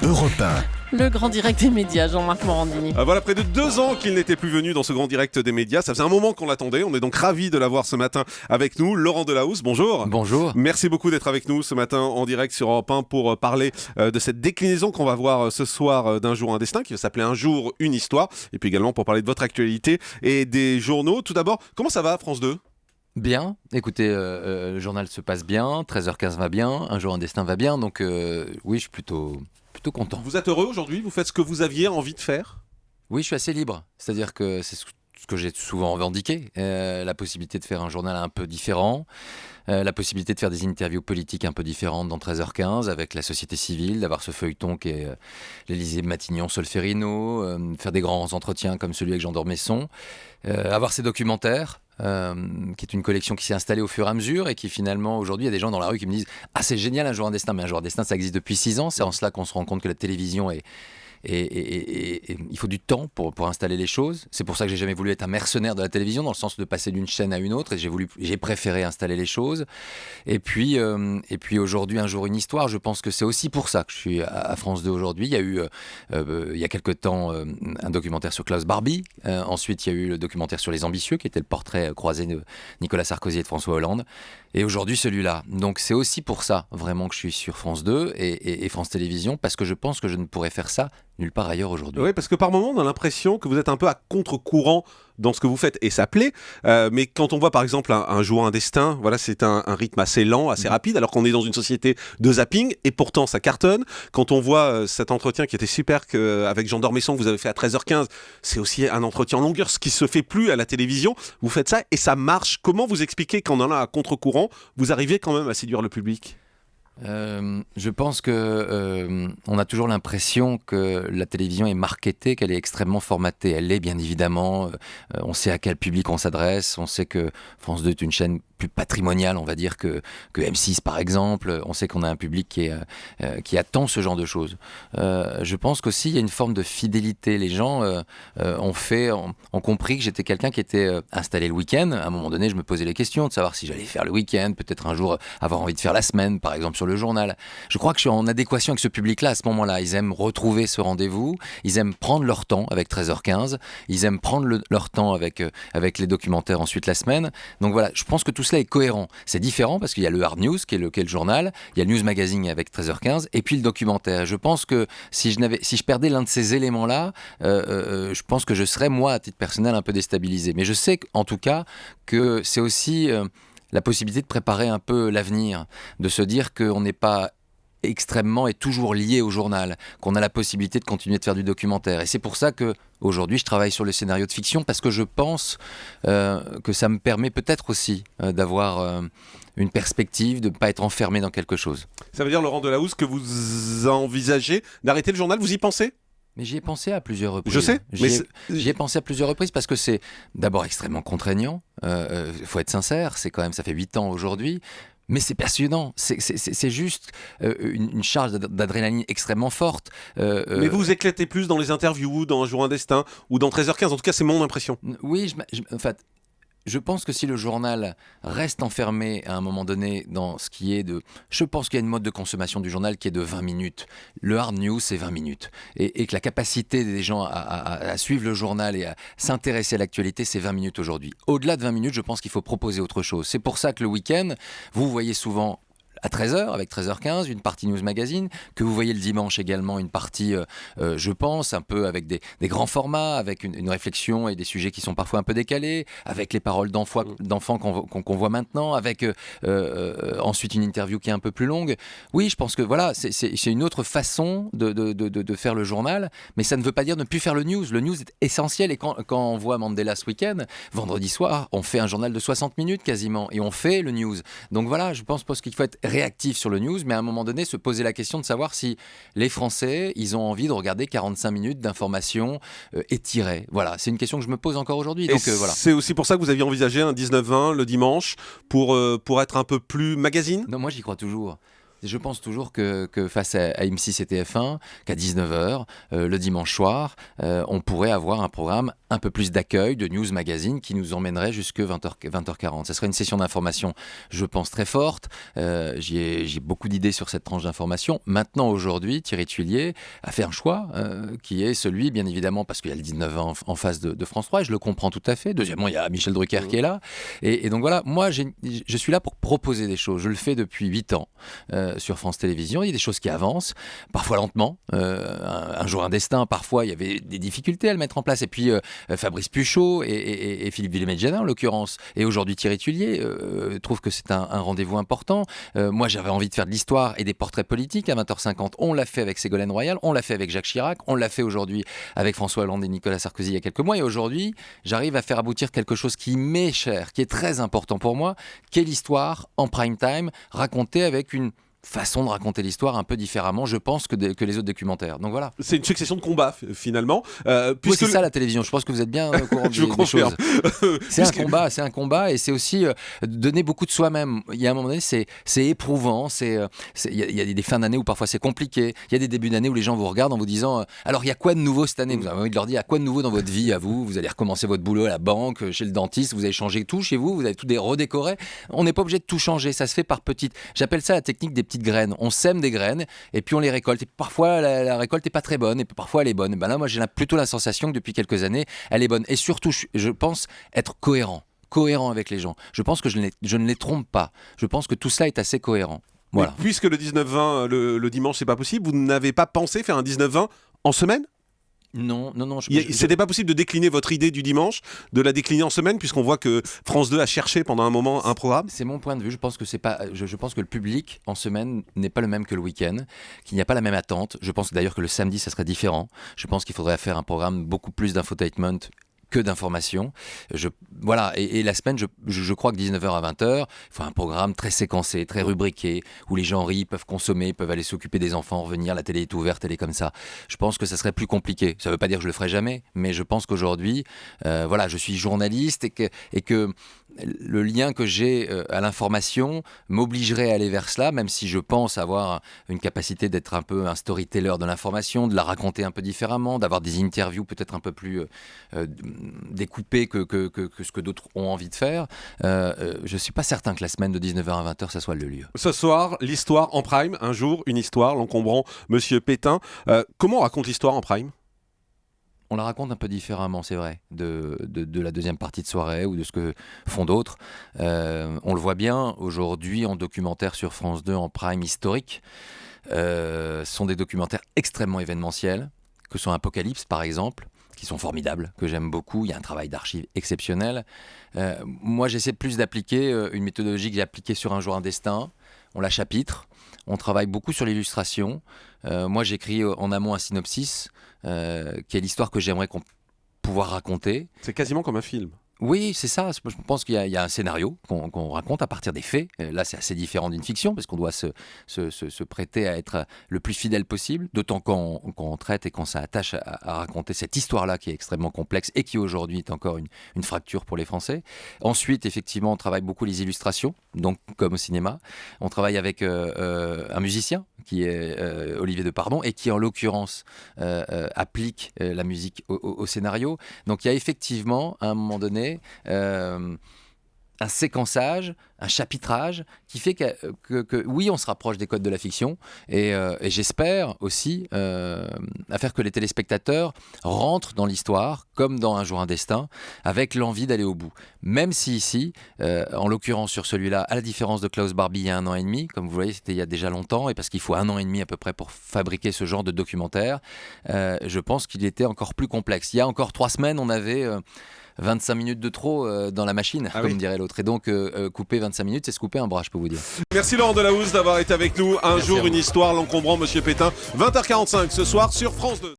Europe 1. Le grand direct des médias, Jean-Marc Morandini. Voilà près de 2 ans qu'il n'était plus venu dans ce grand direct des médias. Ça faisait un moment qu'on l'attendait. On est donc ravis de l'avoir ce matin avec nous. Laurent Delahousse, bonjour. Bonjour. Merci beaucoup d'être avec nous ce matin en direct sur Europe 1 pour parler de cette déclinaison qu'on va voir ce soir d'un jour un destin qui va s'appeler Un jour une histoire. Et puis également pour parler de votre actualité et des journaux. Tout d'abord, comment ça va France 2 ? Bien, écoutez, le journal se passe bien, 13h15 va bien, Un jour un destin va bien, donc oui, je suis plutôt content. Vous êtes heureux aujourd'hui ? Vous faites ce que vous aviez envie de faire ? Oui, je suis assez libre, c'est-à-dire que c'est ce que j'ai souvent revendiqué, la possibilité de faire un journal un peu différent, la possibilité de faire des interviews politiques un peu différentes dans 13h15 avec la société civile, d'avoir ce feuilleton qui est l'Élysée, Matignon, Solferino, faire des grands entretiens comme celui avec Jean d'Ormesson, avoir ces documentaires, qui est une collection qui s'est installée au fur et à mesure et qui finalement aujourd'hui il y a des gens dans la rue qui me disent « Ah c'est génial Un jour un destin », mais Un jour un destin ça existe depuis 6 ans, c'est en cela qu'on se rend compte que la télévision est... Et il faut du temps pour installer les choses. C'est pour ça que j'ai jamais voulu être un mercenaire de la télévision, dans le sens de passer d'une chaîne à une autre. Et j'ai préféré installer les choses. Et puis aujourd'hui, Un jour une histoire. Je pense que c'est aussi pour ça que je suis à France 2 aujourd'hui. Il y a eu il y a quelque temps un documentaire sur Klaus Barbie. Ensuite, il y a eu le documentaire sur les ambitieux, qui était le portrait croisé de Nicolas Sarkozy et de François Hollande. Et aujourd'hui, celui-là. Donc c'est aussi pour ça vraiment que je suis sur France 2 et France Télévisions, parce que je pense que je ne pourrais faire ça nulle part ailleurs aujourd'hui. Oui, parce que par moments, on a l'impression que vous êtes un peu à contre-courant dans ce que vous faites, et ça plaît. Mais quand on voit par exemple un jour un destin, voilà, c'est un rythme assez lent, assez rapide, alors qu'on est dans une société de zapping, et pourtant ça cartonne. Quand on voit cet entretien qui était super avec Jean d'Ormesson que vous avez fait à 13h15, c'est aussi un entretien en longueur, ce qui se fait plus à la télévision. Vous faites ça et ça marche. Comment vous expliquez qu'en allant à contre-courant, vous arrivez quand même à séduire le public ? Je pense que on a toujours l'impression que la télévision est marketée, qu'elle est extrêmement formatée. Elle l'est bien évidemment. On sait à quel public on s'adresse. On sait que France 2 est une chaîne plus patrimoniale, on va dire, que M6 par exemple. On sait qu'on a un public qui attend ce genre de choses. Je pense qu'aussi il y a une forme de fidélité. Les gens ont compris que j'étais quelqu'un qui était installé le week-end. À un moment donné, je me posais les questions de savoir si j'allais faire le week-end, peut-être un jour avoir envie de faire la semaine, par exemple sur le journal. Je crois que je suis en adéquation avec ce public-là à ce moment-là. Ils aiment retrouver ce rendez-vous, ils aiment prendre leur temps avec 13h15, ils aiment prendre leur temps avec les documentaires ensuite la semaine. Donc voilà, je pense que tout cela est cohérent. C'est différent parce qu'il y a le Hard News qui est le journal, il y a le News Magazine avec 13h15 et puis le documentaire. Et je pense que si je perdais l'un de ces éléments-là, je pense que je serais moi à titre personnel un peu déstabilisé. Mais je sais en tout cas que c'est aussi la possibilité de préparer un peu l'avenir, de se dire qu'on n'est pas extrêmement et toujours lié au journal, qu'on a la possibilité de continuer de faire du documentaire. Et c'est pour ça que aujourd'hui je travaille sur le scénario de fiction, parce que je pense que ça me permet peut-être aussi d'avoir une perspective, de ne pas être enfermé dans quelque chose. Ça veut dire, Laurent Delahousse, que vous envisagez d'arrêter le journal ? Vous y pensez ? Mais j'y ai pensé à plusieurs reprises. Je sais, j'y ai pensé à plusieurs reprises parce que c'est d'abord extrêmement contraignant. Faut être sincère, ça fait 8 ans aujourd'hui. Mais c'est passionnant, c'est juste une charge d'adrénaline extrêmement forte. Mais vous vous éclatez plus dans les interviews, dans Un jour un destin, ou dans 13h15, en tout cas c'est mon impression. Oui, en fait, je pense que si le journal reste enfermé à un moment donné dans ce qui est de... Je pense qu'il y a une mode de consommation du journal qui est de 20 minutes. Le hard news, c'est 20 minutes. Et que la capacité des gens à suivre le journal et à s'intéresser à l'actualité, c'est 20 minutes aujourd'hui. Au-delà de 20 minutes, je pense qu'il faut proposer autre chose. C'est pour ça que le week-end, vous voyez souvent à 13h, avec 13h15, une partie News Magazine, que vous voyez le dimanche également, une partie, je pense, un peu avec des grands formats, avec une réflexion et des sujets qui sont parfois un peu décalés, avec les paroles d'enfants qu'on voit maintenant, avec ensuite une interview qui est un peu plus longue. Oui, je pense que voilà, c'est une autre façon de faire le journal, mais ça ne veut pas dire ne plus faire le news. Le news est essentiel, et quand on voit Mandela ce week-end, vendredi soir, on fait un journal de 60 minutes quasiment, et on fait le news. Donc voilà, je pense qu'il faut être réactif sur le news, mais à un moment donné se poser la question de savoir si les Français, ils ont envie de regarder 45 minutes d'informations étirées. Voilà, c'est une question que je me pose encore aujourd'hui. Donc, voilà. C'est aussi pour ça que vous aviez envisagé un 19-20 le dimanche pour être un peu plus magazine ? Non, moi j'y crois toujours. Je pense toujours que face à M6 et TF1, qu'à 19h, le dimanche soir, on pourrait avoir un programme un peu plus d'accueil, de news magazine, qui nous emmènerait jusque 20h40. Ça serait une session d'information, je pense, très forte. J'ai beaucoup d'idées sur cette tranche d'information. Maintenant, aujourd'hui, Thierry Tuillier a fait un choix qui est celui, bien évidemment, parce qu'il y a le 19h en face de France 3, et je le comprends tout à fait. Deuxièmement, il y a Michel Drucker qui est là. Et donc voilà, moi, je suis là pour proposer des choses. Je le fais depuis 8 ans sur France Télévisions. Il y a des choses qui avancent, parfois lentement. Un jour un destin, parfois il y avait des difficultés à le mettre en place. Et puis Fabrice Puchot et Philippe Villemé-Janin, en l'occurrence, et aujourd'hui Thierry Tuillier, trouve que c'est un rendez-vous important. Moi, j'avais envie de faire de l'histoire et des portraits politiques à 20h50. On l'a fait avec Ségolène Royal, on l'a fait avec Jacques Chirac, on l'a fait aujourd'hui avec François Hollande et Nicolas Sarkozy il y a quelques mois. Et aujourd'hui, j'arrive à faire aboutir quelque chose qui m'est cher, qui est très important pour moi, qui est l'histoire en prime time, racontée avec une façon de raconter l'histoire un peu différemment, je pense, que les autres documentaires. Donc voilà. C'est une succession de combats, finalement. Oui, c'est ça la télévision. Je pense que vous êtes bien au courant des choses. C'est un combat et c'est aussi donner beaucoup de soi-même. Il y a un moment donné, c'est éprouvant. Il y a des fins d'année où parfois c'est compliqué. Il y a des débuts d'année où les gens vous regardent en vous disant alors il y a quoi de nouveau cette année ? Vous avez envie de leur dire il y a quoi de nouveau dans votre vie à vous ? Vous allez recommencer votre boulot à la banque, chez le dentiste, vous allez changer tout chez vous, vous allez tout redécorer. On n'est pas obligé de tout changer. Ça se fait par petites. J'appelle ça la technique des petites graines. On sème des graines et puis on les récolte. Et parfois la récolte n'est pas très bonne et parfois elle est bonne. Et ben là, moi j'ai plutôt la sensation que depuis quelques années, elle est bonne. Et surtout, je pense être cohérent avec les gens. Je pense que je ne les trompe pas. Je pense que tout ça est assez cohérent. Voilà. Puisque le 19-20, le dimanche, c'est pas possible, vous n'avez pas pensé faire un 19-20 en semaine ? Non. C'était pas possible de décliner votre idée du dimanche, de la décliner en semaine, puisqu'on voit que France 2 a cherché pendant un moment un programme. C'est mon point de vue. Je pense que je pense que le public en semaine n'est pas le même que le week-end, qu'il n'y a pas la même attente. Je pense d'ailleurs que le samedi, ça serait différent. Je pense qu'il faudrait faire un programme beaucoup plus d'infotainment que d'informations. Voilà, et la semaine, je crois que 19h à 20h, il faut un programme très séquencé, très rubriqué, où les gens rient, peuvent consommer, peuvent aller s'occuper des enfants, revenir, la télé est ouverte, elle est comme ça. Je pense que ça serait plus compliqué. Ça ne veut pas dire que je le ferai jamais, mais je pense qu'aujourd'hui, voilà, je suis journaliste et que le lien que j'ai à l'information m'obligerait à aller vers cela, même si je pense avoir une capacité d'être un peu un storyteller de l'information, de la raconter un peu différemment, d'avoir des interviews peut-être un peu plus découpées que ce que d'autres ont envie de faire. Je ne suis pas certain que la semaine de 19h à 20h, ça soit le lieu. Ce soir, l'histoire en prime, un jour, une histoire, l'encombrant Monsieur Pétain. Comment on raconte l'histoire en prime ? On la raconte un peu différemment, c'est vrai, de la deuxième partie de soirée ou de ce que font d'autres. On le voit bien aujourd'hui en documentaire sur France 2 en prime historique. Ce sont des documentaires extrêmement événementiels, que sont Apocalypse par exemple, qui sont formidables, que j'aime beaucoup. Il y a un travail d'archives exceptionnel. Moi, j'essaie plus d'appliquer une méthodologie que j'ai appliquée sur Un jour un destin. On la chapitre, on travaille beaucoup sur l'illustration. Moi, j'écris en amont un synopsis, qui est l'histoire que j'aimerais pouvoir raconter. C'est quasiment comme un film. Oui, c'est ça. Je pense qu'il y a un scénario qu'on raconte à partir des faits. Là, c'est assez différent d'une fiction, parce qu'on doit se prêter à être le plus fidèle possible, d'autant qu'on traite et qu'on s'attache à raconter cette histoire-là qui est extrêmement complexe et qui aujourd'hui est encore une fracture pour les Français. Ensuite, effectivement, on travaille beaucoup les illustrations, donc comme au cinéma. On travaille avec un musicien qui est Olivier Depardon et qui, en l'occurrence, applique la musique au scénario. Donc, il y a effectivement, à un moment donné, un séquençage, un chapitrage qui fait que oui, on se rapproche des codes de la fiction et j'espère aussi à faire que les téléspectateurs rentrent dans l'histoire comme dans Un jour un destin avec l'envie d'aller au bout. Même si ici, en l'occurrence sur celui-là, à la différence de Klaus Barbie il y a 1 an et demi, comme vous voyez c'était il y a déjà longtemps et parce qu'il faut 1 an et demi à peu près pour fabriquer ce genre de documentaire, je pense qu'il était encore plus complexe. Il y a encore 3 semaines, on avait 25 minutes de trop dans la machine, comme dirait l'autre. Et donc, couper 25 minutes, c'est se couper un bras, je peux vous dire. Merci Laurent Delahousse d'avoir été avec nous. Un jour, une histoire, l'encombrant Monsieur Pétain. 20h45 ce soir sur France 2.